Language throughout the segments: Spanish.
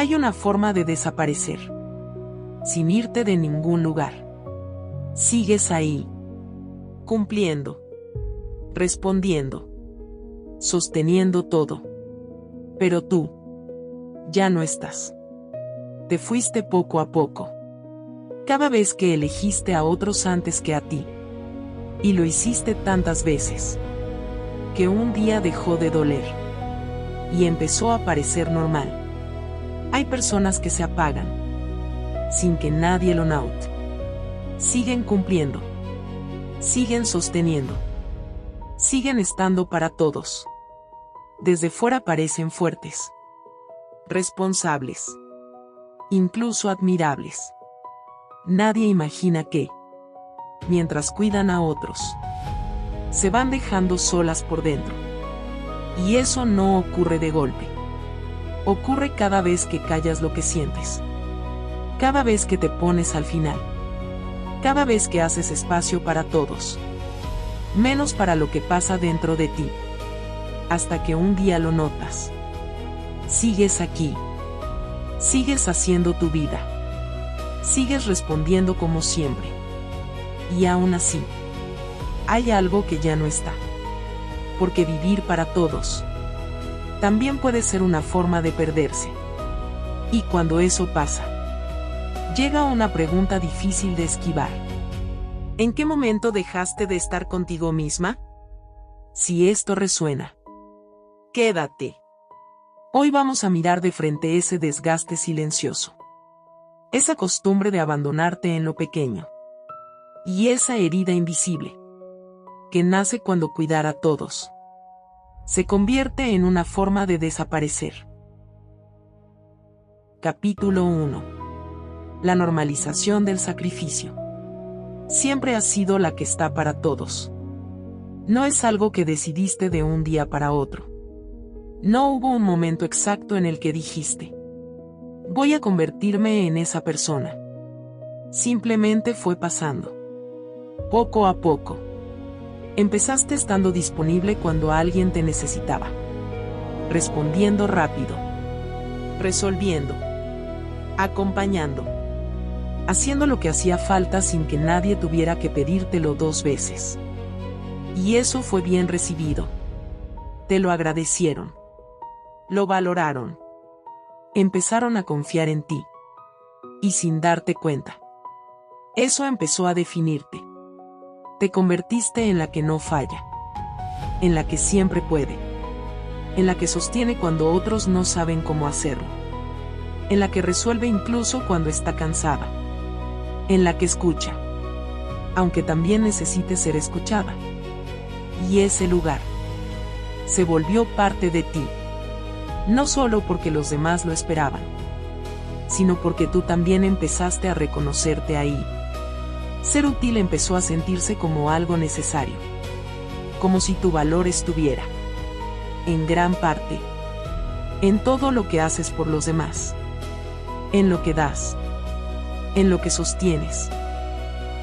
Hay una forma de desaparecer, sin irte de ningún lugar. Sigues ahí, cumpliendo, respondiendo, sosteniendo todo. Pero tú, ya no estás. Te fuiste poco a poco. Cada vez que elegiste a otros antes que a ti. Y lo hiciste tantas veces, que un día dejó de doler. Y empezó a parecer normal. Hay personas que se apagan, sin que nadie lo note. Siguen cumpliendo. Siguen sosteniendo. Siguen estando para todos. Desde fuera parecen fuertes, responsables, incluso admirables. Nadie imagina que, mientras cuidan a otros, se van dejando solas por dentro. Y eso no ocurre de golpe. Ocurre cada vez que callas lo que sientes. Cada vez que te pones al final. Cada vez que haces espacio para todos. Menos para lo que pasa dentro de ti. Hasta que un día lo notas. Sigues aquí. Sigues haciendo tu vida. Sigues respondiendo como siempre. Y aún así, hay algo que ya no está. Porque vivir para todos también puede ser una forma de perderse. Y cuando eso pasa, llega una pregunta difícil de esquivar. ¿En qué momento dejaste de estar contigo misma? Si esto resuena, quédate. Hoy vamos a mirar de frente ese desgaste silencioso. Esa costumbre de abandonarte en lo pequeño. Y esa herida invisible, que nace cuando cuidar a todos se convierte en una forma de desaparecer. Capítulo 1. La normalización del sacrificio. Siempre has sido la que está para todos. No es algo que decidiste de un día para otro. No hubo un momento exacto en el que dijiste: voy a convertirme en esa persona. Simplemente fue pasando. Poco a poco. Empezaste estando disponible cuando alguien te necesitaba. Respondiendo rápido. Resolviendo. Acompañando. Haciendo lo que hacía falta sin que nadie tuviera que pedírtelo 2 veces. Y eso fue bien recibido. Te lo agradecieron. Lo valoraron. Empezaron a confiar en ti. Y sin darte cuenta, eso empezó a definirte. Te convertiste en la que no falla. En la que siempre puede. En la que sostiene cuando otros no saben cómo hacerlo. En la que resuelve incluso cuando está cansada. En la que escucha, aunque también necesite ser escuchada. Y ese lugar se volvió parte de ti. No solo porque los demás lo esperaban, sino porque tú también empezaste a reconocerte ahí. Ser útil empezó a sentirse como algo necesario. Como si tu valor estuviera, en gran parte, en todo lo que haces por los demás. En lo que das. En lo que sostienes.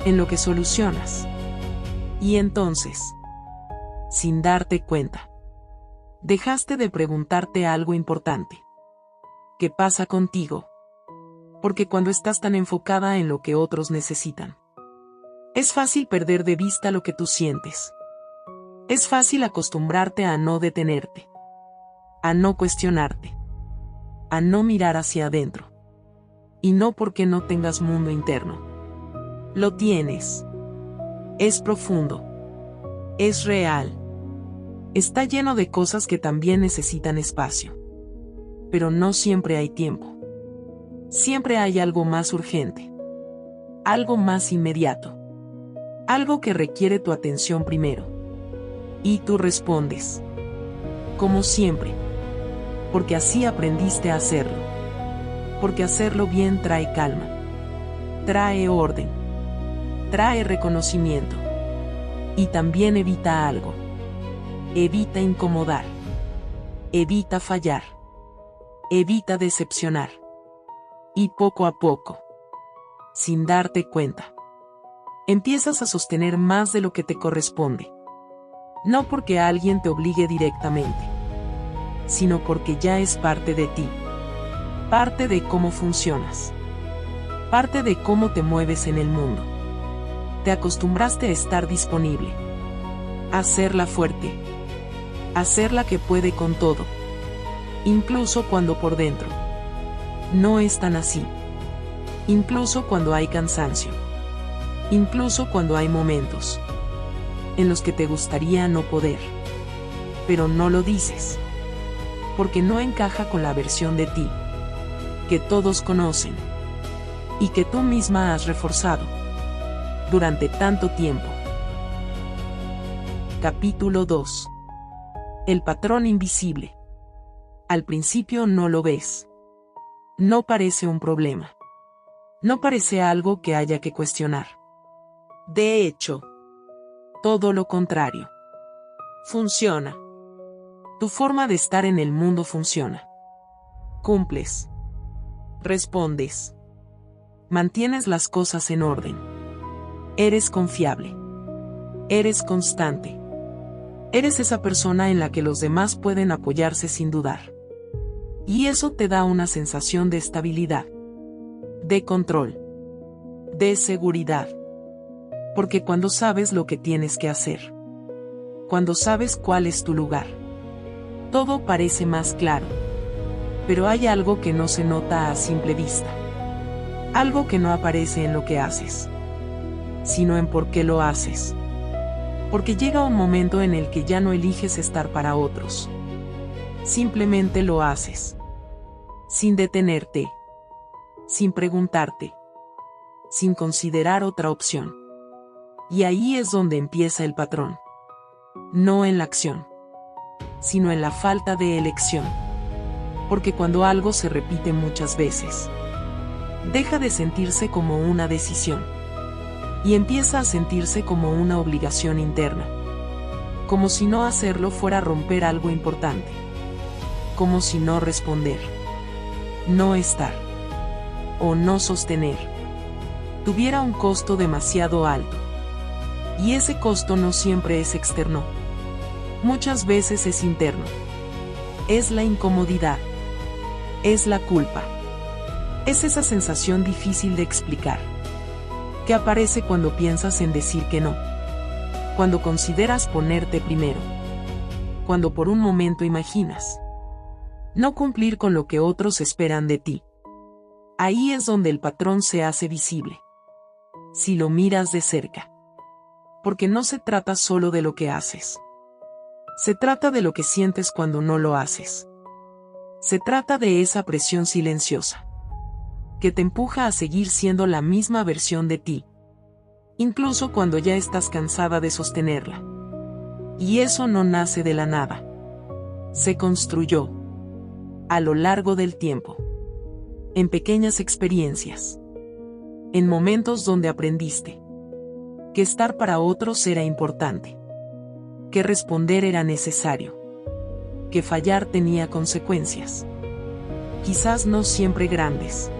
En lo que solucionas. Y entonces, sin darte cuenta, dejaste de preguntarte algo importante. ¿Qué pasa contigo? Porque cuando estás tan enfocada en lo que otros necesitan, es fácil perder de vista lo que tú sientes. Es fácil acostumbrarte a no detenerte, a no cuestionarte, a no mirar hacia adentro. Y no porque no tengas mundo interno. Lo tienes. Es profundo. Es real. Está lleno de cosas que también necesitan espacio. Pero no siempre hay tiempo. Siempre hay algo más urgente. Algo más inmediato. Algo que requiere tu atención primero. Y tú respondes. Como siempre. Porque así aprendiste a hacerlo. Porque hacerlo bien trae calma. Trae orden. Trae reconocimiento. Y también evita algo. Evita incomodar. Evita fallar. Evita decepcionar. Y poco a poco, sin darte cuenta, empiezas a sostener más de lo que te corresponde. No porque alguien te obligue directamente, sino porque ya es parte de ti. Parte de cómo funcionas. Parte de cómo te mueves en el mundo. Te acostumbraste a estar disponible. A ser la fuerte. A ser la que puede con todo. Incluso cuando por dentro no es tan así. Incluso cuando hay cansancio. Incluso cuando hay momentos en los que te gustaría no poder. Pero no lo dices. Porque no encaja con la versión de ti que todos conocen y que tú misma has reforzado durante tanto tiempo. Capítulo 2. El patrón invisible. Al principio no lo ves. No parece un problema. No parece algo que haya que cuestionar. De hecho, todo lo contrario. Funciona. Tu forma de estar en el mundo funciona. Cumples. Respondes. Mantienes las cosas en orden. Eres confiable. Eres constante. Eres esa persona en la que los demás pueden apoyarse sin dudar. Y eso te da una sensación de estabilidad, de control, de seguridad. Porque cuando sabes lo que tienes que hacer, cuando sabes cuál es tu lugar, todo parece más claro. Pero hay algo que no se nota a simple vista. Algo que no aparece en lo que haces, sino en por qué lo haces. Porque llega un momento en el que ya no eliges estar para otros. Simplemente lo haces. Sin detenerte. Sin preguntarte. Sin considerar otra opción. Y ahí es donde empieza el patrón. No en la acción, sino en la falta de elección. Porque cuando algo se repite muchas veces, deja de sentirse como una decisión. Y empieza a sentirse como una obligación interna. Como si no hacerlo fuera a romper algo importante. Como si no responder, no estar o no sostener tuviera un costo demasiado alto. Y ese costo no siempre es externo. Muchas veces es interno. Es la incomodidad. Es la culpa. Es esa sensación difícil de explicar, que aparece cuando piensas en decir que no, cuando consideras ponerte primero, cuando por un momento imaginas no cumplir con lo que otros esperan de ti. Ahí es donde el patrón se hace visible, si lo miras de cerca. Porque no se trata solo de lo que haces. Se trata de lo que sientes cuando no lo haces. Se trata de esa presión silenciosa que te empuja a seguir siendo la misma versión de ti, incluso cuando ya estás cansada de sostenerla. Y eso no nace de la nada. Se construyó a lo largo del tiempo, en pequeñas experiencias, en momentos donde aprendiste que estar para otros era importante, que responder era necesario, que fallar tenía consecuencias. Quizás no siempre grandes,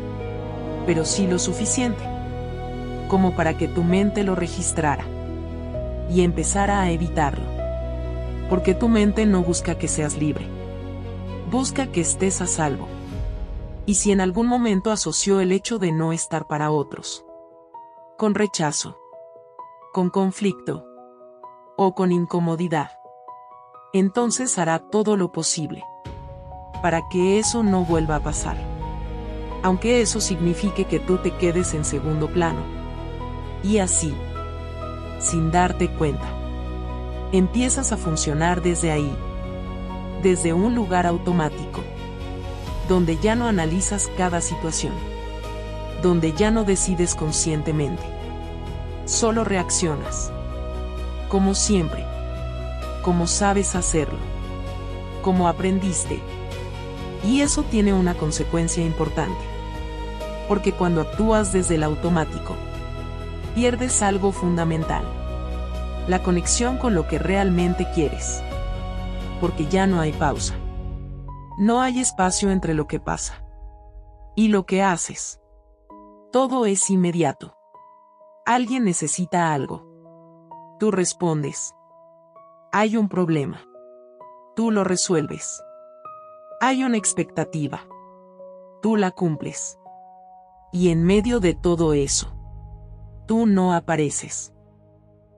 pero sí lo suficiente como para que tu mente lo registrara y empezara a evitarlo. Porque tu mente no busca que seas libre, busca que estés a salvo. Y si en algún momento asoció el hecho de no estar para otros con rechazo, con conflicto o con incomodidad, entonces hará todo lo posible para que eso no vuelva a pasar. Aunque eso signifique que tú te quedes en segundo plano. Y así, sin darte cuenta, empiezas a funcionar desde ahí, desde un lugar automático, donde ya no analizas cada situación, donde ya no decides conscientemente, solo reaccionas, como siempre, como sabes hacerlo, como aprendiste. Y eso tiene una consecuencia importante. Porque cuando actúas desde el automático, pierdes algo fundamental: la conexión con lo que realmente quieres. Porque ya no hay pausa. No hay espacio entre lo que pasa y lo que haces. Todo es inmediato. Alguien necesita algo. Tú respondes. Hay un problema. Tú lo resuelves. Hay una expectativa. tú la cumples. Y en medio de todo eso, tú no apareces.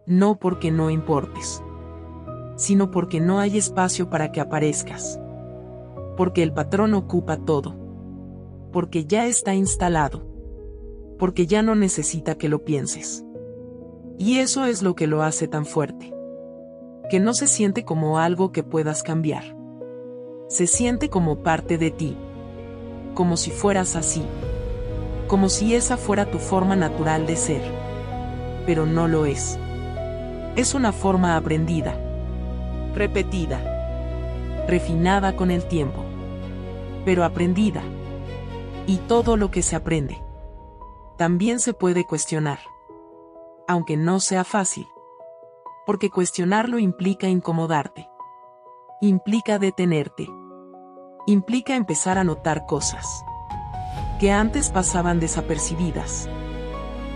No porque no importes, sino porque no hay espacio para que aparezcas. Porque el patrón ocupa todo. Porque ya está instalado. Porque ya no necesita que lo pienses. Y eso es lo que lo hace tan fuerte. Que no se siente como algo que puedas cambiar. Se siente como parte de ti. Como si fueras así. Como si esa fuera tu forma natural de ser. Pero no lo es. Es una forma aprendida. Repetida. Refinada con el tiempo. Pero aprendida. Y todo lo que se aprende también se puede cuestionar. Aunque no sea fácil. Porque cuestionarlo implica incomodarte. Implica detenerte. Implica empezar a notar cosas que antes pasaban desapercibidas.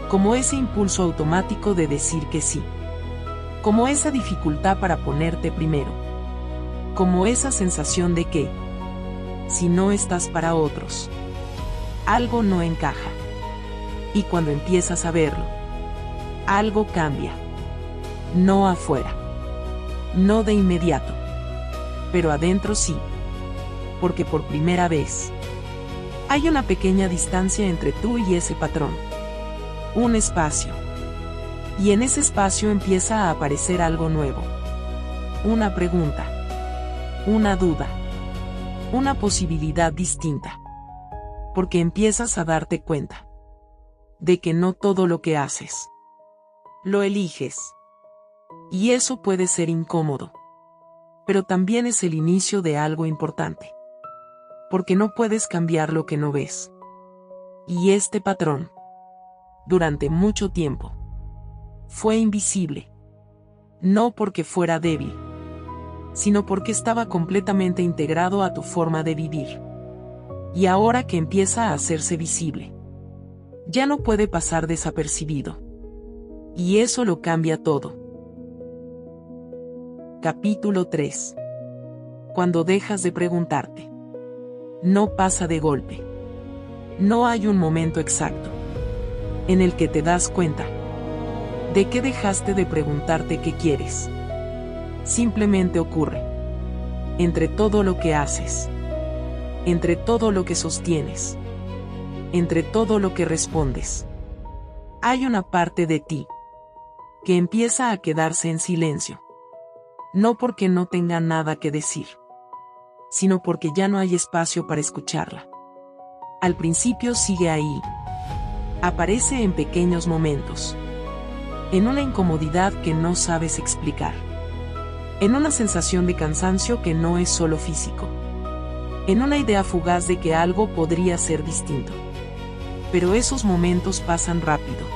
Como ese impulso automático de decir que sí. Como esa dificultad para ponerte primero. Como esa sensación de que, si no estás para otros, algo no encaja. Y cuando empiezas a verlo, algo cambia. No afuera. No de inmediato. Pero adentro sí. Porque por primera vez, hay una pequeña distancia entre tú y ese patrón. Un espacio. Y en ese espacio empieza a aparecer algo nuevo. Una pregunta. Una duda. Una posibilidad distinta. Porque empiezas a darte cuenta de que no todo lo que haces lo eliges. Y eso puede ser incómodo. Pero también es el inicio de algo importante. Porque no puedes cambiar lo que no ves. Y este patrón, durante mucho tiempo, fue invisible. No porque fuera débil, sino porque estaba completamente integrado a tu forma de vivir. Y ahora que empieza a hacerse visible, ya no puede pasar desapercibido. Y eso lo cambia todo. Capítulo 3. Cuando dejas de preguntarte. No pasa de golpe. No hay un momento exacto en el que te das cuenta de que dejaste de preguntarte qué quieres. Simplemente ocurre. Entre todo lo que haces. Entre todo lo que sostienes. Entre todo lo que respondes. Hay una parte de ti que empieza a quedarse en silencio. No porque no tenga nada que decir, sino porque ya no hay espacio para escucharla. Al principio sigue ahí. Aparece en pequeños momentos. En una incomodidad que no sabes explicar. En una sensación de cansancio que no es solo físico. En una idea fugaz de que algo podría ser distinto. Pero esos momentos pasan rápido.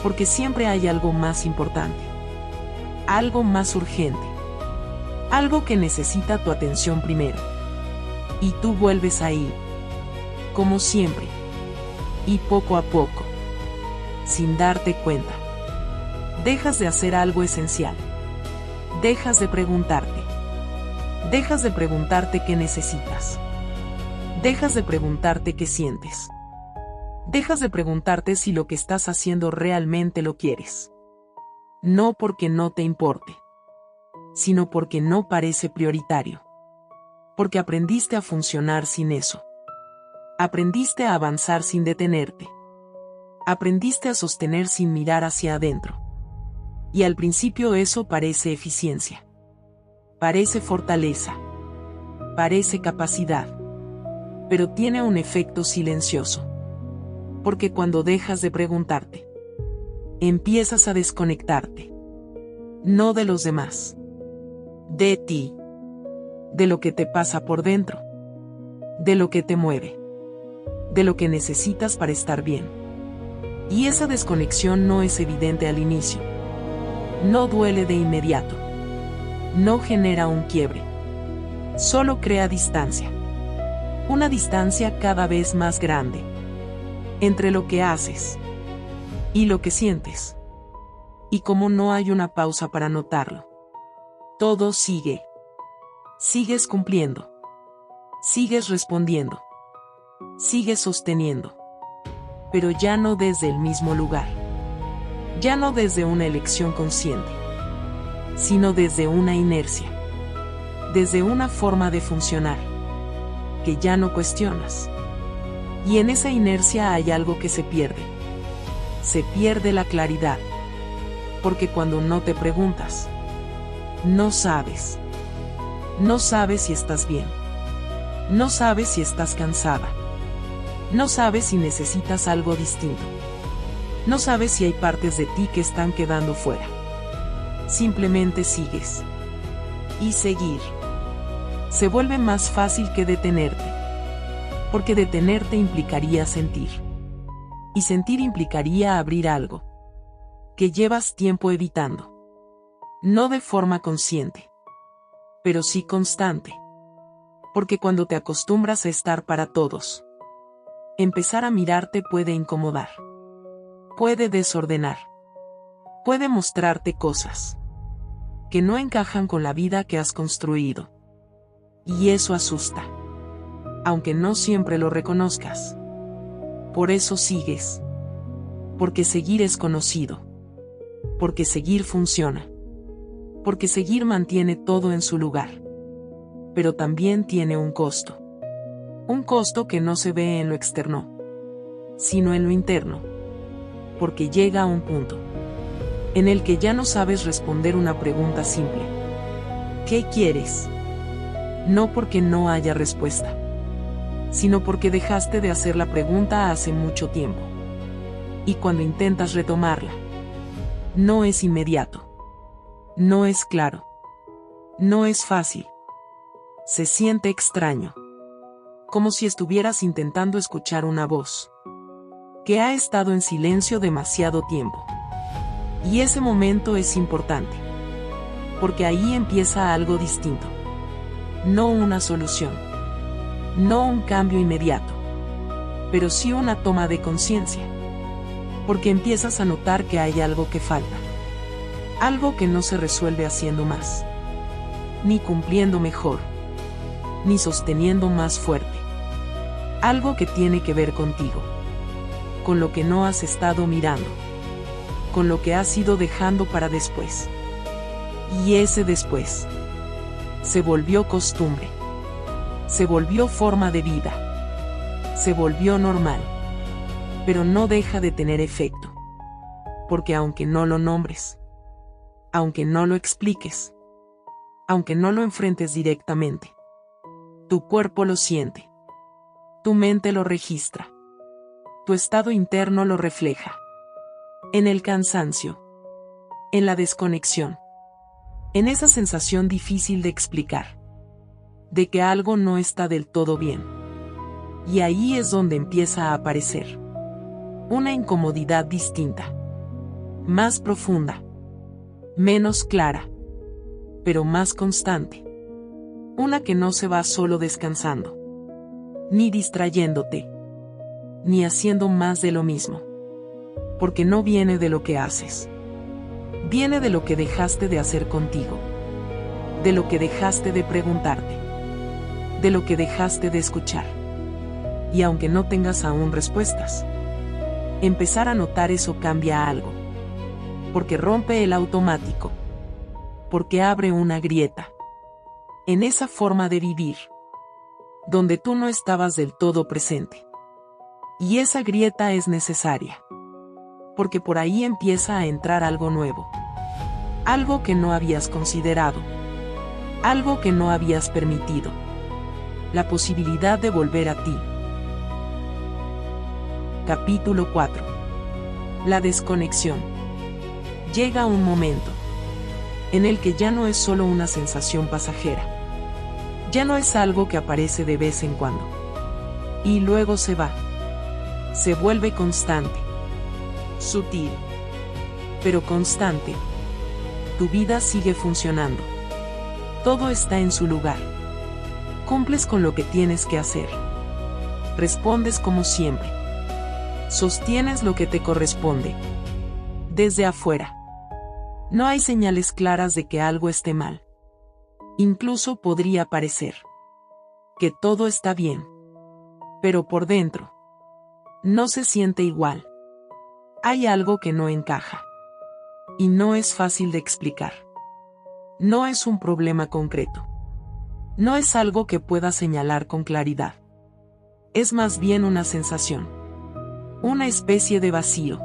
Porque siempre hay algo más importante. Algo más urgente. Algo que necesita tu atención primero. Y tú vuelves ahí. Como siempre. Y poco a poco. Sin darte cuenta. Dejas de hacer algo esencial. Dejas de preguntarte. Dejas de preguntarte qué necesitas. Dejas de preguntarte qué sientes. Dejas de preguntarte si lo que estás haciendo realmente lo quieres. No porque no te importe, sino porque no parece prioritario. Porque aprendiste a funcionar sin eso. Aprendiste a avanzar sin detenerte. Aprendiste a sostener sin mirar hacia adentro. Y al principio eso parece eficiencia. Parece fortaleza. Parece capacidad. Pero tiene un efecto silencioso. Porque cuando dejas de preguntarte, empiezas a desconectarte. No de los demás. De ti. De lo que te pasa por dentro. De lo que te mueve. De lo que necesitas para estar bien. Y esa desconexión no es evidente al inicio. No duele de inmediato. No genera un quiebre. Solo crea distancia. Una distancia cada vez más grande. Entre lo que haces y lo que sientes. Y como no hay una pausa para notarlo. Todo sigue. Sigues cumpliendo. Sigues respondiendo. Sigues sosteniendo. Pero ya no desde el mismo lugar. Ya no desde una elección consciente, sino desde una inercia. Desde una forma de funcionar que ya no cuestionas. Y en esa inercia hay algo que se pierde. Se pierde la claridad. Porque cuando no te preguntas, no sabes. No sabes si estás bien. No sabes si estás cansada. No sabes si necesitas algo distinto. No sabes si hay partes de ti que están quedando fuera. Simplemente sigues. Y seguir se vuelve más fácil que detenerte. Porque detenerte implicaría sentir. Y sentir implicaría abrir algo que llevas tiempo evitando. No de forma consciente, pero sí constante. Porque cuando te acostumbras a estar para todos, empezar a mirarte puede incomodar. Puede desordenar. Puede mostrarte cosas que no encajan con la vida que has construido. Y eso asusta. Aunque no siempre lo reconozcas. Por eso sigues. Porque seguir es conocido. Porque seguir funciona. Porque seguir mantiene todo en su lugar. Pero también tiene un costo. Un costo que no se ve en lo externo, sino en lo interno. Porque llega a un punto en el que ya no sabes responder una pregunta simple. ¿Qué quieres? No porque no haya respuesta, sino porque dejaste de hacer la pregunta hace mucho tiempo. Y cuando intentas retomarla, no es inmediato. No es claro. No es fácil. Se siente extraño. Como si estuvieras intentando escuchar una voz que ha estado en silencio demasiado tiempo. Y ese momento es importante. Porque ahí empieza algo distinto. No una solución. No un cambio inmediato. Pero sí una toma de conciencia. Porque empiezas a notar que hay algo que falta. Algo que no se resuelve haciendo más. Ni cumpliendo mejor. Ni sosteniendo más fuerte. Algo que tiene que ver contigo. Con lo que no has estado mirando. Con lo que has ido dejando para después. Y ese después se volvió costumbre. Se volvió forma de vida. Se volvió normal. Pero no deja de tener efecto. Porque aunque no lo nombres, aunque no lo expliques, aunque no lo enfrentes directamente, tu cuerpo lo siente. Tu mente lo registra. Tu estado interno lo refleja. En el cansancio. En la desconexión. En esa sensación difícil de explicar. De que algo no está del todo bien. Y ahí es donde empieza a aparecer una incomodidad distinta. Más profunda. Menos clara. Pero más constante. Una que no se va solo descansando. Ni distrayéndote. Ni haciendo más de lo mismo. Porque no viene de lo que haces. Viene de lo que dejaste de hacer contigo. De lo que dejaste de preguntarte. De lo que dejaste de escuchar. Y aunque no tengas aún respuestas, empezar a notar eso cambia algo. Porque rompe el automático. Porque abre una grieta. En esa forma de vivir. Donde tú no estabas del todo presente. Y esa grieta es necesaria. Porque por ahí empieza a entrar algo nuevo. Algo que no habías considerado. Algo que no habías permitido. La posibilidad de volver a ti. Capítulo 4. La desconexión. Llega un momento en el que ya no es solo una sensación pasajera. Ya no es algo que aparece de vez en cuando. Y luego se va. Se vuelve constante. Sutil. Pero constante. Tu vida sigue funcionando. Todo está en su lugar. Cumples con lo que tienes que hacer. Respondes como siempre. Sostienes lo que te corresponde. Desde afuera. No hay señales claras de que algo esté mal. Incluso podría parecer que todo está bien. Pero por dentro, no se siente igual. Hay algo que no encaja. Y no es fácil de explicar. No es un problema concreto. No es algo que pueda señalar con claridad. Es más bien una sensación. Una especie de vacío.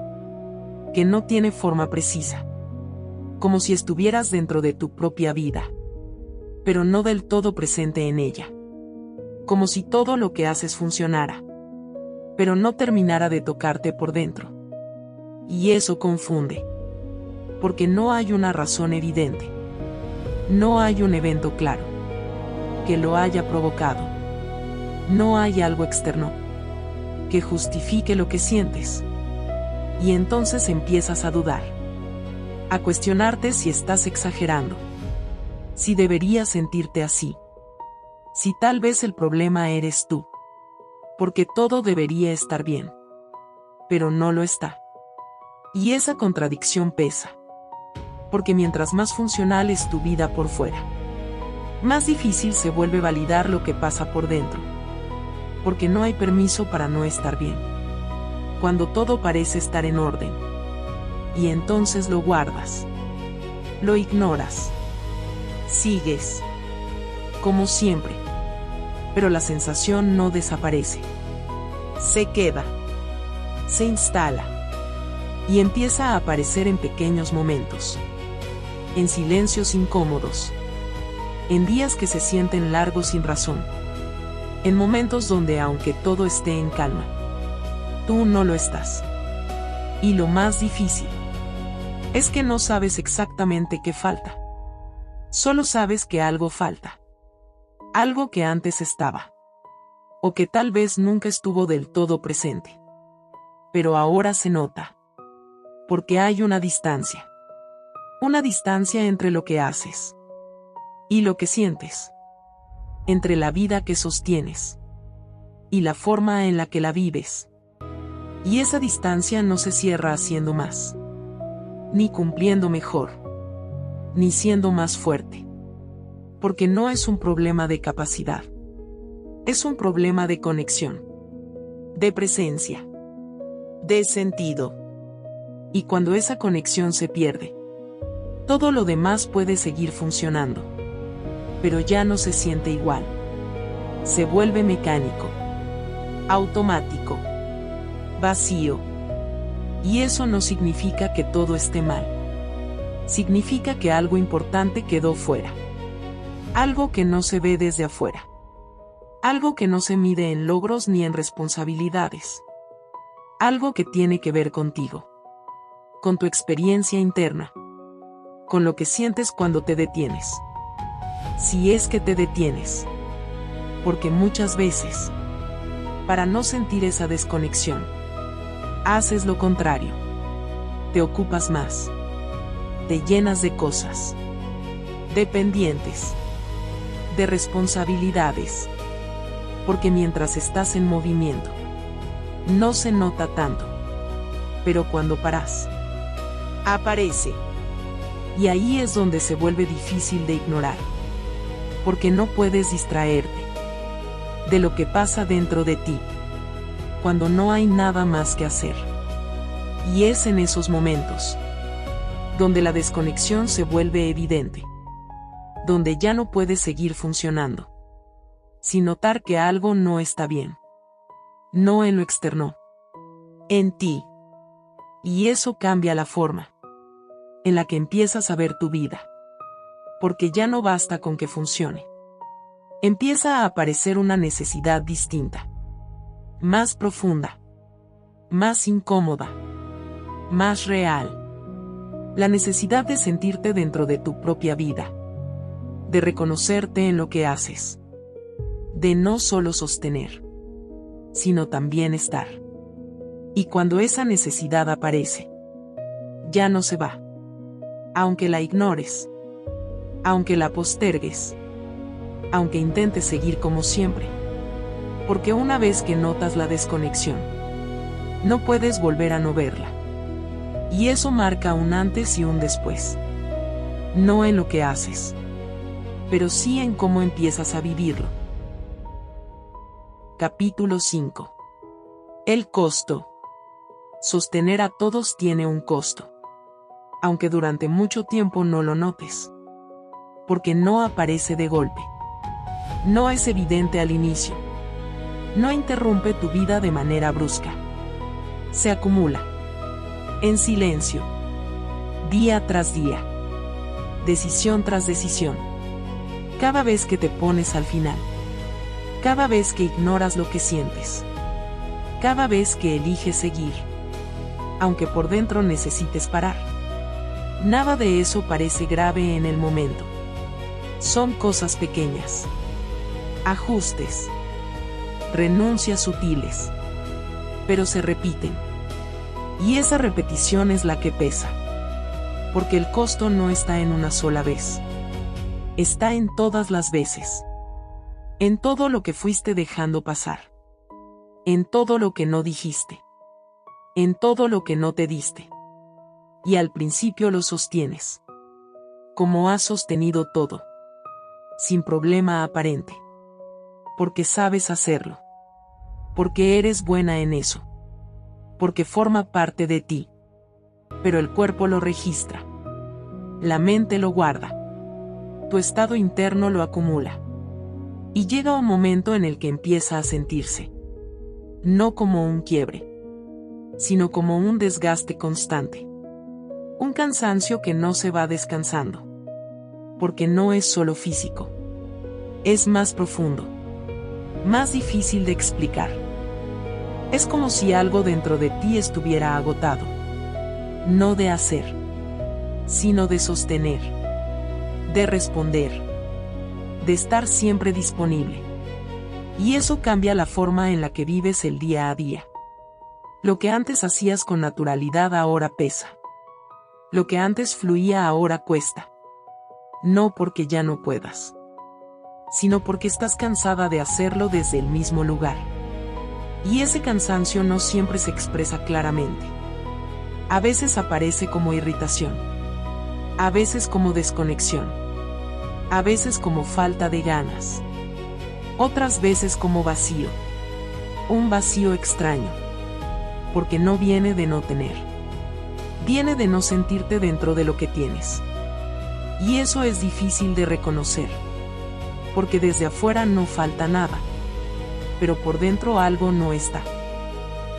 Que no tiene forma precisa. Como si estuvieras dentro de tu propia vida. Pero no del todo presente en ella. Como si todo lo que haces funcionara. Pero no terminara de tocarte por dentro. Y eso confunde. Porque no hay una razón evidente. No hay un evento claro que lo haya provocado. No hay algo externo que justifique lo que sientes. Y entonces empiezas a dudar. A cuestionarte si estás exagerando. Si deberías sentirte así. Si tal vez el problema eres tú. Porque todo debería estar bien. Pero no lo está. Y esa contradicción pesa. Porque mientras más funcional es tu vida por fuera, más difícil se vuelve validar lo que pasa por dentro. Porque no hay permiso para no estar bien. Cuando todo parece estar en orden. Y entonces lo guardas. Lo ignoras. Sigues. Como siempre. Pero la sensación no desaparece. Se queda. Se instala. Y empieza a aparecer en pequeños momentos. En silencios incómodos. En días que se sienten largos sin razón. En momentos donde aunque todo esté en calma, tú no lo estás. Y lo más difícil es que no sabes exactamente qué falta. Solo sabes que algo falta. Algo que antes estaba. O que tal vez nunca estuvo del todo presente. Pero ahora se nota. Porque hay una distancia. Una distancia entre lo que haces y lo que sientes. Entre la vida que sostienes y la forma en la que la vives. Y esa distancia no se cierra haciendo más, ni cumpliendo mejor, ni siendo más fuerte. Porque no es un problema de capacidad. Es un problema de conexión, de presencia, de sentido. Y cuando esa conexión se pierde, todo lo demás puede seguir funcionando. Pero ya no se siente igual. Se vuelve mecánico. Automático. Vacío. Y eso no significa que todo esté mal. Significa que algo importante quedó fuera. Algo que no se ve desde afuera. Algo que no se mide en logros ni en responsabilidades. Algo que tiene que ver contigo. Con tu experiencia interna. Con lo que sientes cuando te detienes. Si es que te detienes. Porque muchas veces, para no sentir esa desconexión, haces lo contrario. Te ocupas más. Te llenas de cosas. De pendientes. De responsabilidades. Porque mientras estás en movimiento, no se nota tanto. Pero cuando paras, aparece. Y ahí es donde se vuelve difícil de ignorar. Porque no puedes distraerte de lo que pasa dentro de ti, cuando no hay nada más que hacer. Y es en esos momentos donde la desconexión se vuelve evidente. Donde ya no puedes seguir funcionando sin notar que algo no está bien. No en lo externo. En ti. Y eso cambia la forma en la que empiezas a ver tu vida. Porque ya no basta con que funcione. Empieza a aparecer una necesidad distinta. Más profunda. Más incómoda. Más real. La necesidad de sentirte dentro de tu propia vida. De reconocerte en lo que haces. De no solo sostener, sino también estar. Y cuando esa necesidad aparece, ya no se va. Aunque la ignores, aunque la postergues, aunque intentes seguir como siempre. Porque una vez que notas la desconexión, no puedes volver a no verla. Y eso marca un antes y un después. No en lo que haces, pero sí en cómo empiezas a vivirlo. Capítulo 5. El costo. Sostener a todos tiene un costo. Aunque durante mucho tiempo no lo notes. Porque no aparece de golpe. No es evidente al inicio. No interrumpe tu vida de manera brusca. Se acumula. En silencio. Día tras día. Decisión tras decisión. Cada vez que te pones al final. Cada vez que ignoras lo que sientes. Cada vez que eliges seguir. Aunque por dentro necesites parar. Nada de eso parece grave en el momento. Son cosas pequeñas. Ajustes. Renuncias sutiles. Pero se repiten. Y esa repetición es la que pesa. Porque el costo no está en una sola vez. Está en todas las veces. En todo lo que fuiste dejando pasar. En todo lo que no dijiste. En todo lo que no te diste. Y al principio lo sostienes. Como has sostenido todo. Sin problema aparente. Porque sabes hacerlo. Porque eres buena en eso. Porque forma parte de ti. Pero el cuerpo lo registra. La mente lo guarda. Tu estado interno lo acumula. Y llega un momento en el que empieza a sentirse. No como un quiebre. Sino como un desgaste constante. Un cansancio que no se va descansando. Porque no es solo físico. Es más profundo. Más difícil de explicar. Es como si algo dentro de ti estuviera agotado. No de hacer. Sino de sostener. De responder. De estar siempre disponible. Y eso cambia la forma en la que vives el día a día. Lo que antes hacías con naturalidad ahora pesa. Lo que antes fluía ahora cuesta. No porque ya no puedas. Sino porque estás cansada de hacerlo desde el mismo lugar. Y ese cansancio no siempre se expresa claramente. A veces aparece como irritación. A veces como desconexión. A veces como falta de ganas. Otras veces como vacío. Un vacío extraño. Porque no viene de no tener. Viene de no sentirte dentro de lo que tienes. Y eso es difícil de reconocer. Porque desde afuera no falta nada. Pero por dentro algo no está.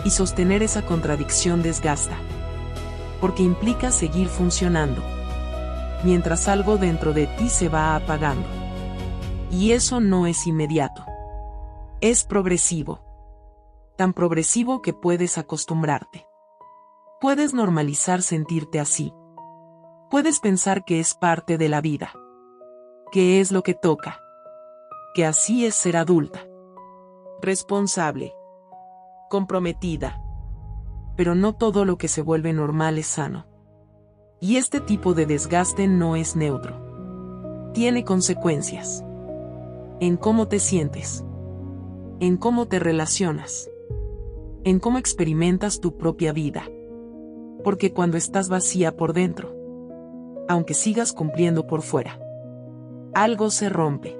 Y sostener esa contradicción desgasta. Porque implica seguir funcionando. Mientras algo dentro de ti se va apagando. Y eso no es inmediato. Es progresivo. Tan progresivo que puedes acostumbrarte. Puedes normalizar sentirte así. Puedes pensar que es parte de la vida. Que es lo que toca. Que así es ser adulta. Responsable. Comprometida. Pero no todo lo que se vuelve normal es sano. Y este tipo de desgaste no es neutro. Tiene consecuencias. En cómo te sientes. En cómo te relacionas. En cómo experimentas tu propia vida. Porque cuando estás vacía por dentro, aunque sigas cumpliendo por fuera, algo se rompe.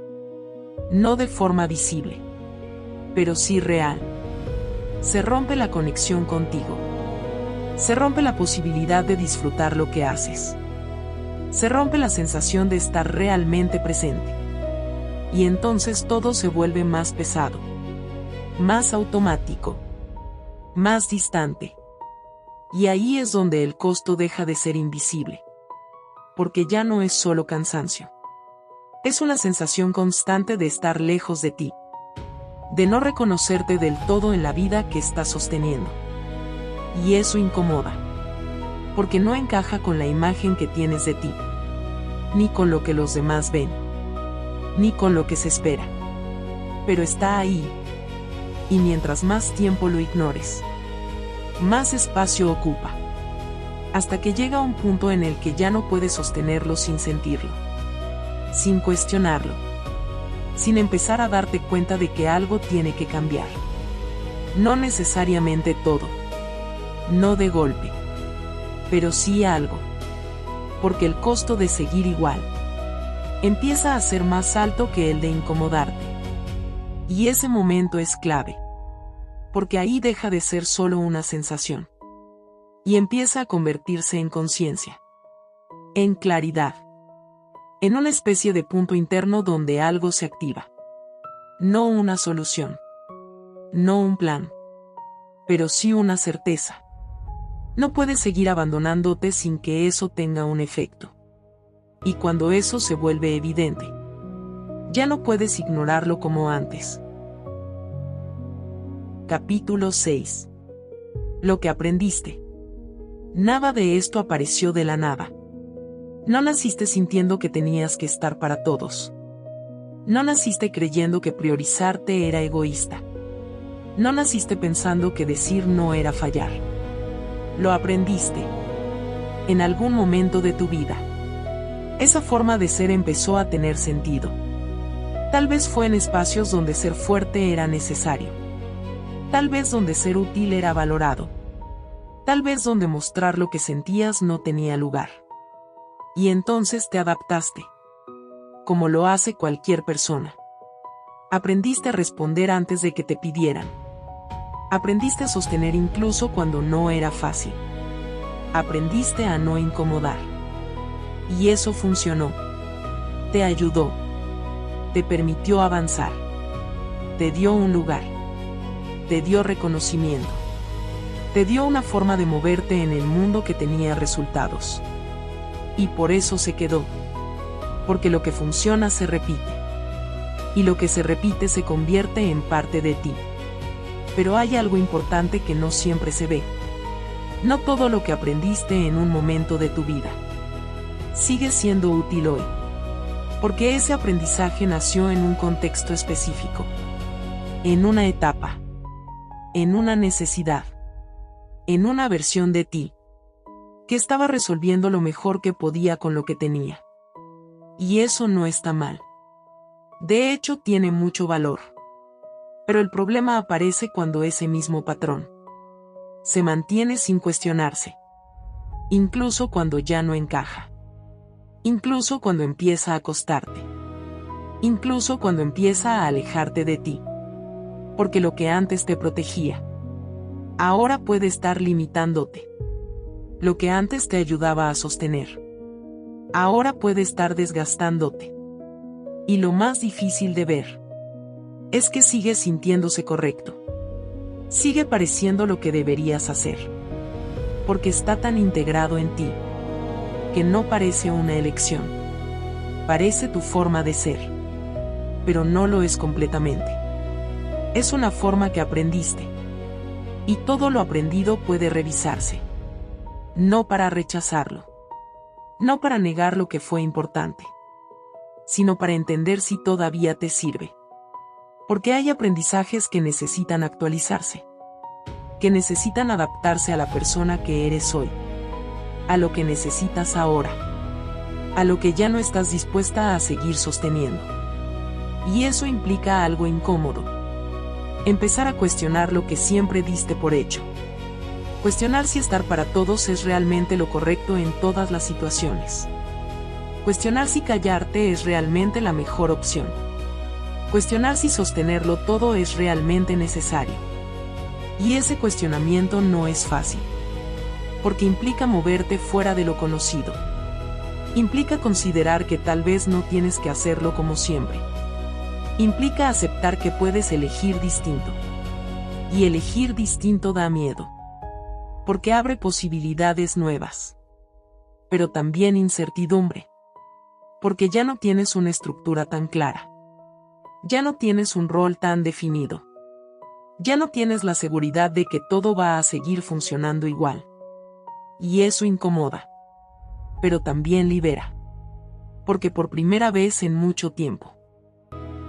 No de forma visible, pero sí real. Se rompe la conexión contigo. Se rompe la posibilidad de disfrutar lo que haces. Se rompe la sensación de estar realmente presente. Y entonces todo se vuelve más pesado. Más automático. Más distante. Y ahí es donde el costo deja de ser invisible. Porque ya no es solo cansancio. Es una sensación constante de estar lejos de ti. De no reconocerte del todo en la vida que estás sosteniendo. Y eso incomoda. Porque no encaja con la imagen que tienes de ti. Ni con lo que los demás ven. Ni con lo que se espera. Pero está ahí. Y mientras más tiempo lo ignores, más espacio ocupa. Hasta que llega un punto en el que ya no puedes sostenerlo sin sentirlo. Sin cuestionarlo. Sin empezar a darte cuenta de que algo tiene que cambiar. No necesariamente todo. No de golpe. Pero sí algo. Porque el costo de seguir igual empieza a ser más alto que el de incomodarte. Y ese momento es clave, porque ahí deja de ser solo una sensación y empieza a convertirse en conciencia, en claridad, en una especie de punto interno donde algo se activa. No una solución, no un plan, pero sí una certeza. No puedes seguir abandonándote sin que eso tenga un efecto. Y cuando eso se vuelve evidente, ya no puedes ignorarlo como antes. Capítulo 6. Lo que aprendiste. Nada de esto apareció de la nada. No naciste sintiendo que tenías que estar para todos. No naciste creyendo que priorizarte era egoísta. No naciste pensando que decir no era fallar. Lo aprendiste. En algún momento de tu vida. Esa forma de ser empezó a tener sentido. Tal vez fue en espacios donde ser fuerte era necesario. Tal vez donde ser útil era valorado. Tal vez donde mostrar lo que sentías no tenía lugar. Y entonces te adaptaste. Como lo hace cualquier persona. Aprendiste a responder antes de que te pidieran. Aprendiste a sostener incluso cuando no era fácil. Aprendiste a no incomodar. Y eso funcionó. Te ayudó. Te permitió avanzar. Te dio un lugar. Te dio reconocimiento. Te dio una forma de moverte en el mundo que tenía resultados. Y por eso se quedó. Porque lo que funciona se repite. Y lo que se repite se convierte en parte de ti. Pero hay algo importante que no siempre se ve. No todo lo que aprendiste en un momento de tu vida sigue siendo útil hoy. Porque ese aprendizaje nació en un contexto específico. En una etapa. En una necesidad. En una versión de ti que estaba resolviendo lo mejor que podía con lo que tenía. Y eso no está mal. De hecho, tiene mucho valor. Pero el problema aparece cuando ese mismo patrón se mantiene sin cuestionarse. Incluso cuando ya no encaja. Incluso cuando empieza a costarte. Incluso cuando empieza a alejarte de ti. Porque lo que antes te protegía, ahora puede estar limitándote. Lo que antes te ayudaba a sostener, ahora puede estar desgastándote. Y lo más difícil de ver es que sigue sintiéndose correcto. Sigue pareciendo lo que deberías hacer. Porque está tan integrado en ti que no parece una elección. Parece tu forma de ser. Pero no lo es completamente. Es una forma que aprendiste. Y todo lo aprendido puede revisarse. No para rechazarlo. No para negar lo que fue importante. Sino para entender si todavía te sirve. Porque hay aprendizajes que necesitan actualizarse. Que necesitan adaptarse a la persona que eres hoy. A lo que necesitas ahora. A lo que ya no estás dispuesta a seguir sosteniendo. Y eso implica algo incómodo. Empezar a cuestionar lo que siempre diste por hecho. Cuestionar si estar para todos es realmente lo correcto en todas las situaciones. Cuestionar si callarte es realmente la mejor opción. Cuestionar si sostenerlo todo es realmente necesario. Y ese cuestionamiento no es fácil. Porque implica moverte fuera de lo conocido. Implica considerar que tal vez no tienes que hacerlo como siempre. Implica aceptar que puedes elegir distinto. Y elegir distinto da miedo. Porque abre posibilidades nuevas. Pero también incertidumbre. Porque ya no tienes una estructura tan clara. Ya no tienes un rol tan definido. Ya no tienes la seguridad de que todo va a seguir funcionando igual. Y eso incomoda. Pero también libera. Porque por primera vez en mucho tiempo,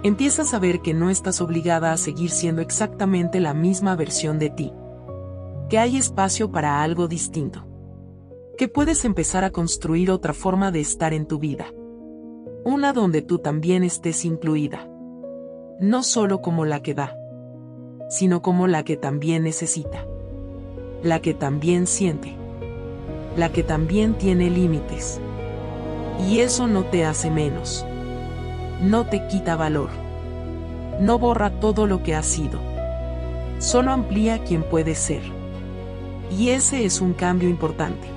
empiezas a ver que no estás obligada a seguir siendo exactamente la misma versión de ti. Que hay espacio para algo distinto. Que puedes empezar a construir otra forma de estar en tu vida. Una donde tú también estés incluida. No solo como la que da, sino como la que también necesita. La que también siente. La que también tiene límites. Y eso no te hace menos. No te quita valor. No borra todo lo que has sido. Solo amplía quién puedes ser. Y ese es un cambio importante.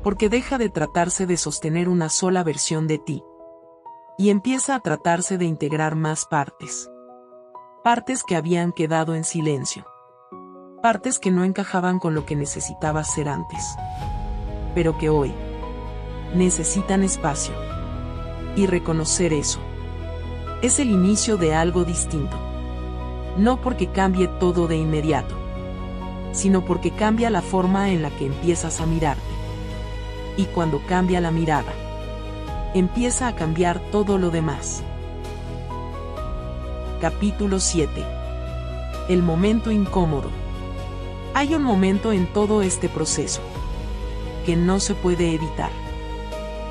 Porque deja de tratarse de sostener una sola versión de ti. Y empieza a tratarse de integrar más partes. Partes que habían quedado en silencio. Partes que no encajaban con lo que necesitabas ser antes. Pero que hoy necesitan espacio. Y reconocer eso es el inicio de algo distinto. No porque cambie todo de inmediato, sino porque cambia la forma en la que empiezas a mirarte. Y cuando cambia la mirada, empieza a cambiar todo lo demás. Capítulo 7. El momento incómodo. Hay un momento en todo este proceso que no se puede evitar.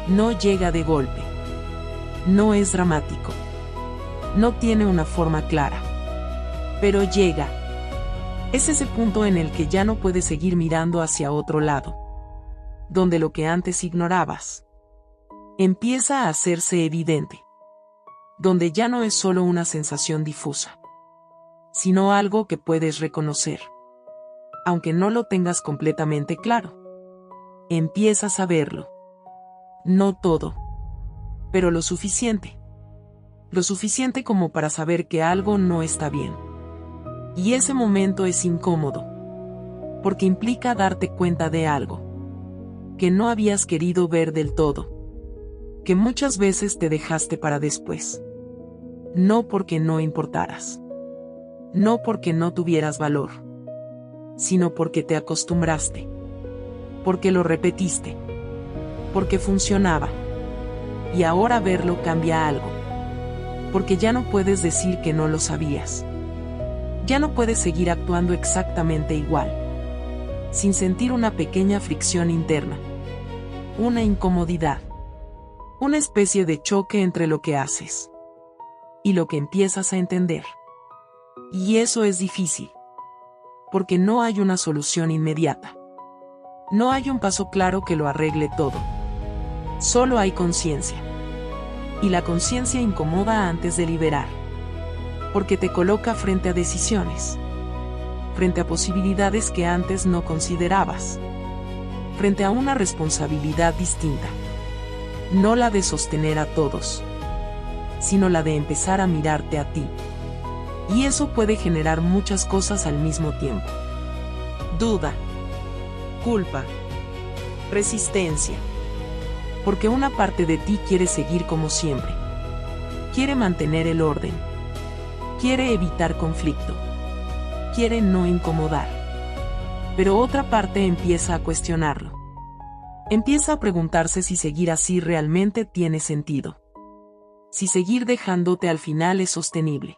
No llega de golpe. No es dramático. No tiene una forma clara. Pero llega. Es ese punto en el que ya no puedes seguir mirando hacia otro lado. Donde lo que antes ignorabas empieza a hacerse evidente. Donde ya no es solo una sensación difusa, sino algo que puedes reconocer. Aunque no lo tengas completamente claro. Empiezas a verlo. No todo. Pero lo suficiente. Lo suficiente como para saber que algo no está bien. Y ese momento es incómodo. Porque implica darte cuenta de algo que no habías querido ver del todo. Que muchas veces te dejaste para después. No porque no importaras. No porque no tuvieras valor. Sino porque te acostumbraste. Porque lo repetiste. Porque funcionaba. Y ahora verlo cambia algo. Porque ya no puedes decir que no lo sabías. Ya no puedes seguir actuando exactamente igual. Sin sentir una pequeña fricción interna. Una incomodidad. Una especie de choque entre lo que haces y lo que empiezas a entender. Y eso es difícil. Porque no hay una solución inmediata. No hay un paso claro que lo arregle todo. Solo hay conciencia. Y la conciencia incomoda antes de liberar. Porque te coloca frente a decisiones. Frente a posibilidades que antes no considerabas. Frente a una responsabilidad distinta. No la de sostener a todos, sino la de empezar a mirarte a ti. Y eso puede generar muchas cosas al mismo tiempo. Duda. Culpa. Resistencia. Porque una parte de ti quiere seguir como siempre. Quiere mantener el orden. Quiere evitar conflicto. Quiere no incomodar. Pero otra parte empieza a cuestionarlo. Empieza a preguntarse si seguir así realmente tiene sentido. Si seguir dejándote al final es sostenible.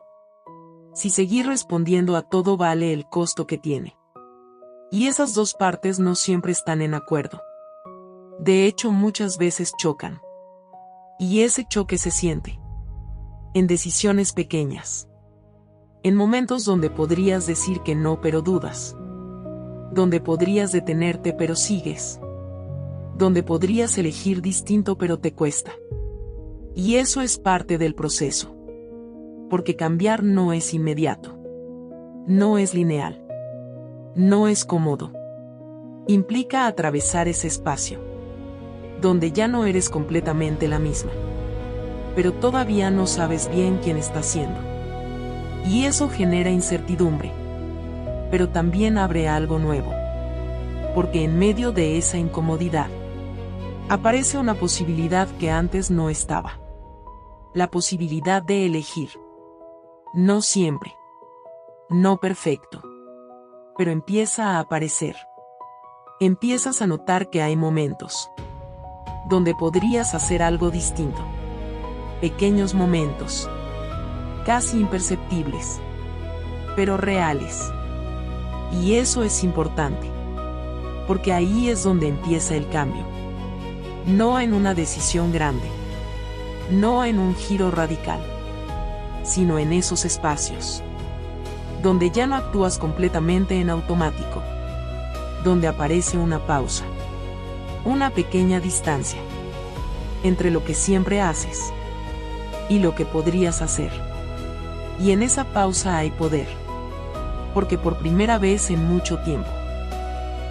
Si seguir respondiendo a todo vale el costo que tiene. Y esas dos partes no siempre están en acuerdo. De hecho, muchas veces chocan. Y ese choque se siente. En decisiones pequeñas. En momentos donde podrías decir que no pero dudas. Donde podrías detenerte pero sigues. Donde podrías elegir distinto pero te cuesta. Y eso es parte del proceso. Porque cambiar no es inmediato. No es lineal. No es cómodo. Implica atravesar ese espacio. Donde ya no eres completamente la misma. Pero todavía no sabes bien quién estás siendo. Y eso genera incertidumbre. Pero también abre algo nuevo. Porque en medio de esa incomodidad, aparece una posibilidad que antes no estaba. La posibilidad de elegir. No siempre. No perfecto. Pero empieza a aparecer. Empiezas a notar que hay momentos donde podrías hacer algo distinto. Pequeños momentos. Casi imperceptibles. Pero reales. Y eso es importante. Porque ahí es donde empieza el cambio. No en una decisión grande. No en un giro radical. Sino en esos espacios. Donde ya no actúas completamente en automático. Donde aparece una pausa. Una pequeña distancia. Entre lo que siempre haces. Y lo que podrías hacer. Y en esa pausa hay poder. Porque por primera vez en mucho tiempo,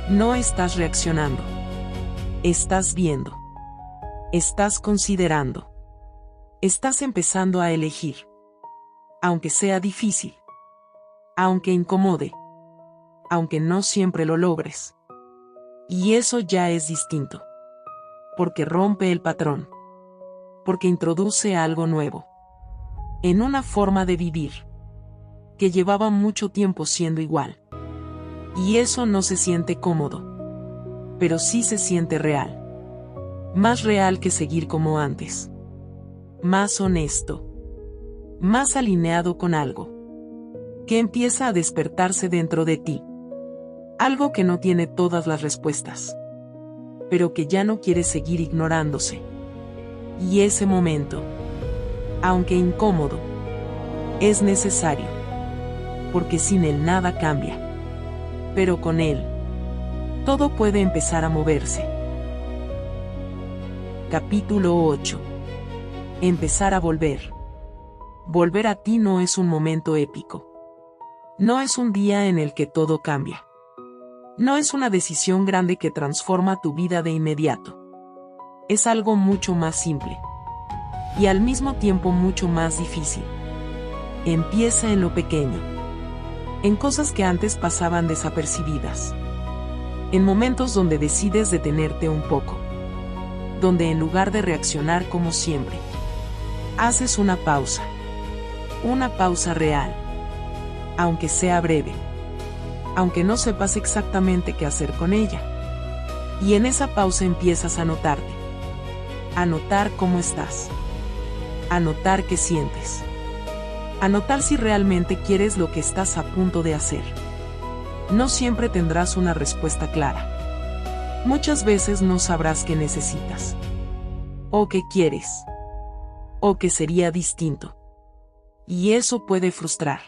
no estás reaccionando. Estás viendo. Estás considerando. Estás empezando a elegir. Aunque sea difícil. Aunque incomode. Aunque no siempre lo logres. Y eso ya es distinto. Porque rompe el patrón. Porque introduce algo nuevo. En una forma de vivir. Que llevaba mucho tiempo siendo igual. Y eso no se siente cómodo. Pero sí se siente real. Más real que seguir como antes. Más honesto. Más alineado con algo. Que empieza a despertarse dentro de ti. Algo que no tiene todas las respuestas. Pero que ya no quiere seguir ignorándose. Y ese momento, aunque incómodo, es necesario. Porque sin él nada cambia. Pero con él, todo puede empezar a moverse. Capítulo 8. Empezar a volver. Volver a ti no es un momento épico. No es un día en el que todo cambia. No es una decisión grande que transforma tu vida de inmediato. Es algo mucho más simple. Y al mismo tiempo mucho más difícil. Empieza en lo pequeño. En cosas que antes pasaban desapercibidas. En momentos donde decides detenerte un poco. Donde en lugar de reaccionar como siempre, haces una pausa. Una pausa real. Aunque sea breve. Aunque no sepas exactamente qué hacer con ella. Y en esa pausa empiezas a notarte. A notar cómo estás. A notar qué sientes. A notar si realmente quieres lo que estás a punto de hacer. No siempre tendrás una respuesta clara. Muchas veces no sabrás qué necesitas. O qué quieres. O qué sería distinto. Y eso puede frustrar.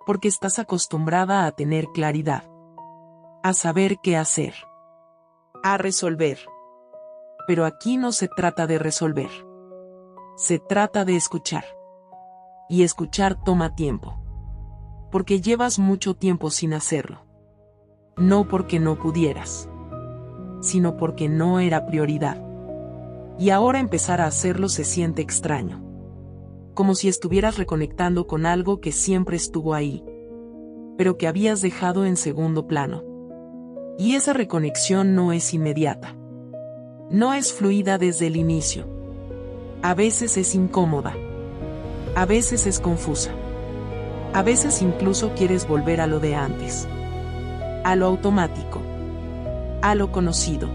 Porque estás acostumbrada a tener claridad. A saber qué hacer. A resolver. Pero aquí no se trata de resolver. Se trata de escuchar. Y escuchar toma tiempo. Porque llevas mucho tiempo sin hacerlo. No porque no pudieras. Sino porque no era prioridad. Y ahora empezar a hacerlo se siente extraño. Como si estuvieras reconectando con algo que siempre estuvo ahí. Pero que habías dejado en segundo plano. Y esa reconexión no es inmediata. No es fluida desde el inicio. A veces es incómoda. A veces es confusa. A veces incluso quieres volver a lo de antes. A lo automático. A lo conocido.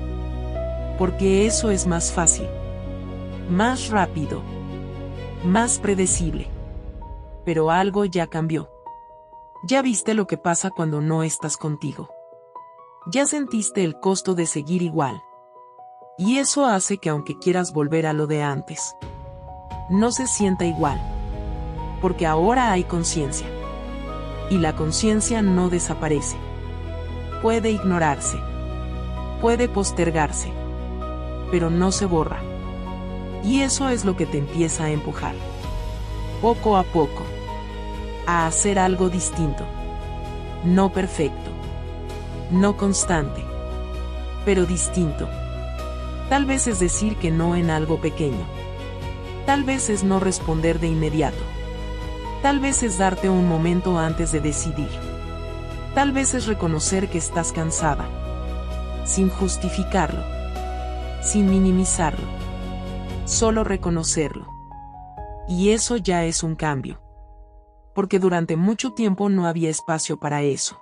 Porque eso es más fácil. Más rápido. Más predecible. Pero algo ya cambió. Ya viste lo que pasa cuando no estás contigo. Ya sentiste el costo de seguir igual. Y eso hace que aunque quieras volver a lo de antes, no se sienta igual. Porque ahora hay conciencia. Y la conciencia no desaparece. Puede ignorarse. Puede postergarse. Pero no se borra. Y eso es lo que te empieza a empujar. Poco a poco. A hacer algo distinto. No perfecto. No constante. Pero distinto. Tal vez es decir que no en algo pequeño. Tal vez es no responder de inmediato. Tal vez es darte un momento antes de decidir. Tal vez es reconocer que estás cansada. Sin justificarlo. Sin minimizarlo. Solo reconocerlo. Y eso ya es un cambio. Porque durante mucho tiempo no había espacio para eso.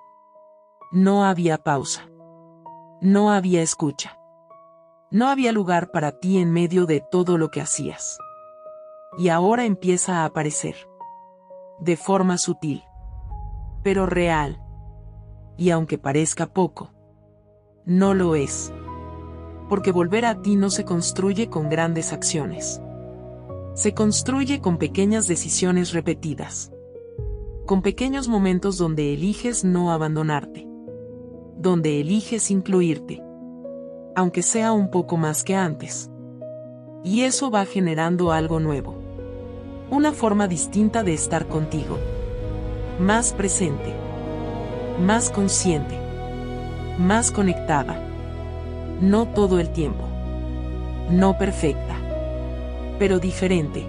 No había pausa. No había escucha. No había lugar para ti en medio de todo lo que hacías. Y ahora empieza a aparecer. De forma sutil. Pero real. Y aunque parezca poco, no lo es. Porque volver a ti no se construye con grandes acciones. Se construye con pequeñas decisiones repetidas. Con pequeños momentos donde eliges no abandonarte. Donde eliges incluirte. Aunque sea un poco más que antes. Y eso va generando algo nuevo. Una forma distinta de estar contigo. Más presente. Más consciente. Más conectada. No todo el tiempo. No perfecta. Pero diferente.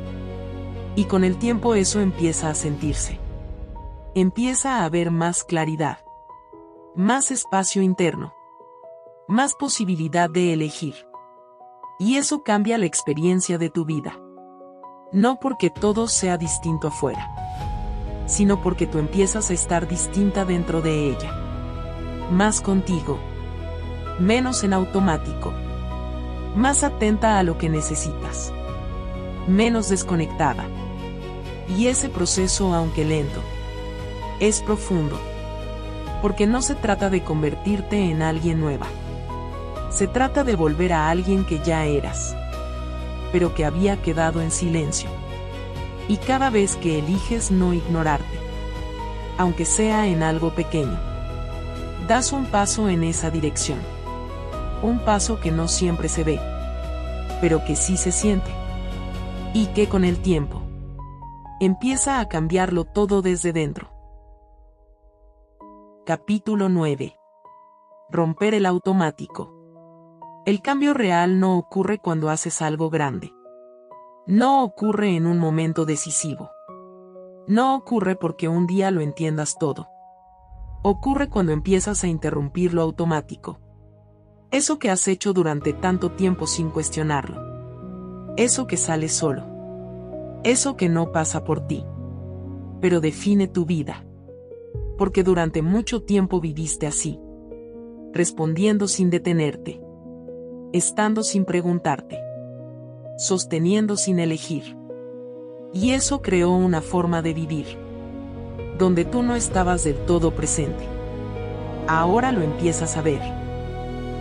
Y con el tiempo eso empieza a sentirse. Empieza a haber más claridad. Más espacio interno. Más posibilidad de elegir. Y eso cambia la experiencia de tu vida. No porque todo sea distinto afuera, sino porque tú empiezas a estar distinta dentro de ella. Más contigo. Menos en automático. Más atenta a lo que necesitas. Menos desconectada. Y ese proceso, aunque lento, es profundo. Porque no se trata de convertirte en alguien nueva. Se trata de volver a alguien que ya eras, pero que había quedado en silencio. Y cada vez que eliges no ignorarte, aunque sea en algo pequeño, das un paso en esa dirección. Un paso que no siempre se ve, pero que sí se siente. Y que con el tiempo empieza a cambiarlo todo desde dentro. Capítulo 9. Romper el automático. El cambio real no ocurre cuando haces algo grande. No ocurre en un momento decisivo. No ocurre porque un día lo entiendas todo. Ocurre cuando empiezas a interrumpir lo automático. Eso que has hecho durante tanto tiempo sin cuestionarlo. Eso que sale solo. Eso que no pasa por ti. Pero define tu vida. Porque durante mucho tiempo viviste así. Respondiendo sin detenerte. Estando sin preguntarte. Sosteniendo sin elegir. Y eso creó una forma de vivir. Donde tú no estabas del todo presente. Ahora lo empiezas a ver.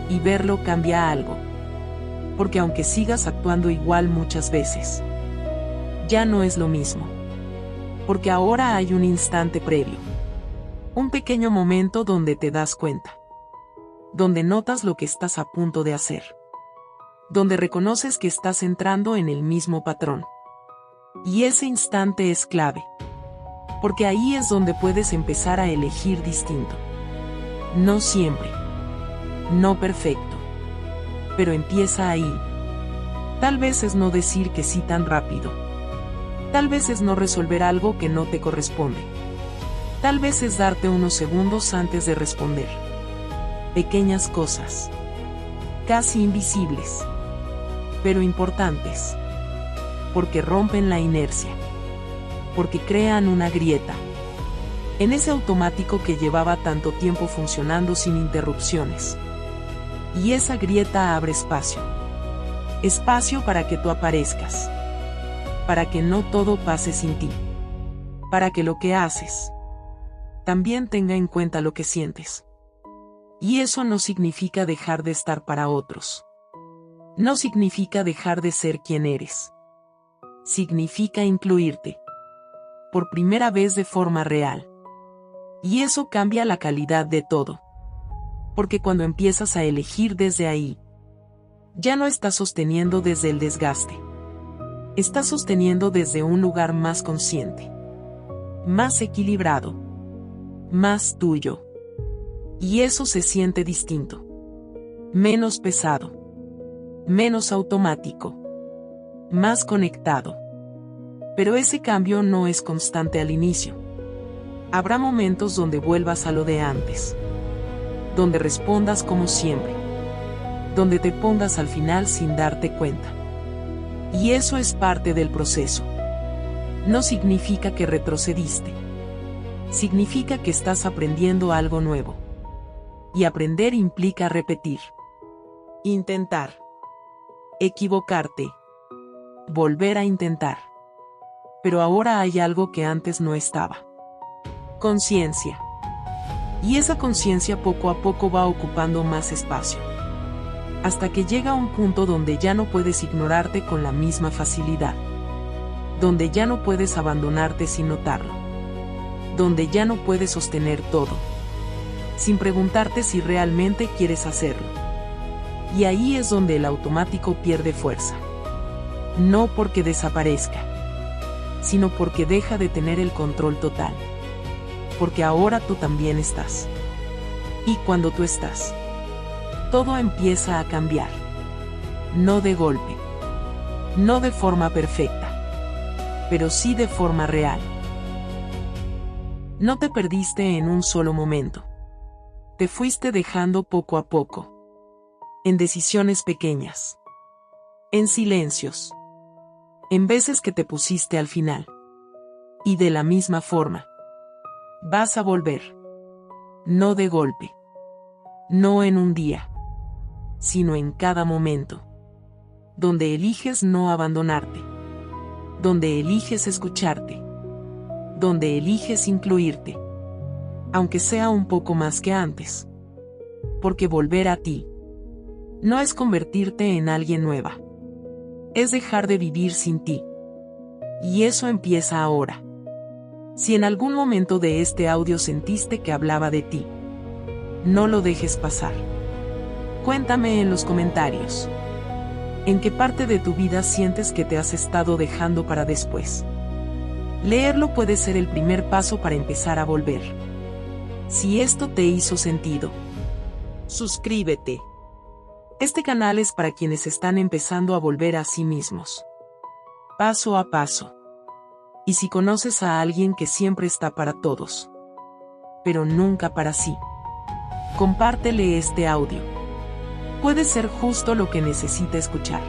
Y verlo cambia algo. Porque aunque sigas actuando igual muchas veces, ya no es lo mismo. Porque ahora hay un instante previo. Un pequeño momento donde te das cuenta. Donde notas lo que estás a punto de hacer. Donde reconoces que estás entrando en el mismo patrón. Y ese instante es clave. Porque ahí es donde puedes empezar a elegir distinto. No siempre. No perfecto. Pero empieza ahí. Tal vez es no decir que sí tan rápido. Tal vez es no resolver algo que no te corresponde. Tal vez es darte unos segundos antes de responder. Pequeñas cosas. Casi invisibles. Pero importantes. Porque rompen la inercia. Porque crean una grieta. En ese automático que llevaba tanto tiempo funcionando sin interrupciones. Y esa grieta abre espacio. Espacio para que tú aparezcas. Para que no todo pase sin ti. Para que lo que haces también tenga en cuenta lo que sientes. Y eso no significa dejar de estar para otros. No significa dejar de ser quien eres. Significa incluirte. Por primera vez de forma real. Y eso cambia la calidad de todo. Porque cuando empiezas a elegir desde ahí, ya no estás sosteniendo desde el desgaste. Estás sosteniendo desde un lugar más consciente. Más equilibrado. Más tuyo. Y eso se siente distinto. Menos pesado. Menos automático. Más conectado. Pero ese cambio no es constante al inicio. Habrá momentos donde vuelvas a lo de antes. Donde respondas como siempre. Donde te pongas al final sin darte cuenta. Y eso es parte del proceso. No significa que retrocediste. Significa que estás aprendiendo algo nuevo. Y aprender implica repetir. Intentar. Equivocarte. Volver a intentar. Pero ahora hay algo que antes no estaba. Conciencia. Y esa conciencia poco a poco va ocupando más espacio. Hasta que llega un punto donde ya no puedes ignorarte con la misma facilidad. Donde ya no puedes abandonarte sin notarlo. Donde ya no puedes sostener todo. Sin preguntarte si realmente quieres hacerlo. Y ahí es donde el automático pierde fuerza. No porque desaparezca, sino porque deja de tener el control total. Porque ahora tú también estás. Y cuando tú estás, todo empieza a cambiar. No de golpe. No de forma perfecta. Pero sí de forma real. No te perdiste en un solo momento. Te fuiste dejando poco a poco. En decisiones pequeñas. En silencios. En veces que te pusiste al final. Y de la misma forma. Vas a volver. No de golpe. No en un día. Sino en cada momento. Donde eliges no abandonarte. Donde eliges escucharte. Donde eliges incluirte. Aunque sea un poco más que antes. Porque volver a ti no es convertirte en alguien nueva. Es dejar de vivir sin ti. Y eso empieza ahora. Si en algún momento de este audio sentiste que hablaba de ti, no lo dejes pasar. Cuéntame en los comentarios. ¿En qué parte de tu vida sientes que te has estado dejando para después? Leerlo puede ser el primer paso para empezar a volver. Si esto te hizo sentido, suscríbete. Este canal es para quienes están empezando a volver a sí mismos. Paso a paso. Y si conoces a alguien que siempre está para todos, pero nunca para sí, compártele este audio. Puede ser justo lo que necesita escuchar.